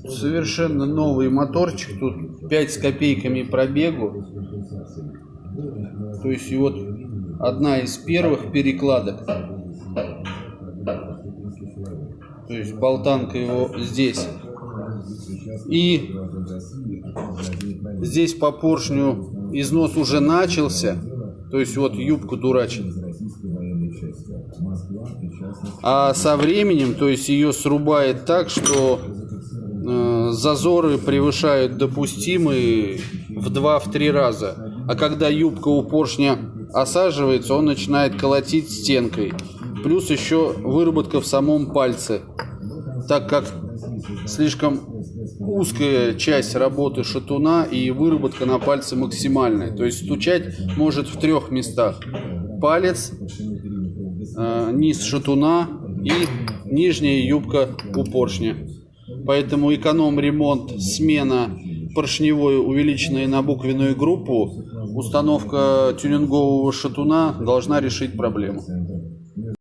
Совершенно новый моторчик. Тут 5 с копейками пробегу. То есть и вот одна из первых перекладок. То есть болтанка его здесь. И здесь по поршню износ уже начался. То есть вот юбку дурачит. А со временем, то есть ее срубает так, что зазоры превышают допустимые в 2-3 раза. А когда юбка у поршня осаживается, он начинает колотить стенкой. Плюс еще выработка в самом пальце, так как слишком узкая часть работы шатуна и выработка на пальце максимальная. То есть стучать может в 3 местах: палец, низ шатуна и нижняя юбка у поршня. Поэтому эконом-ремонт, смена поршневой, увеличенной на буквенную группу, установка тюнингового шатуна должна решить проблему.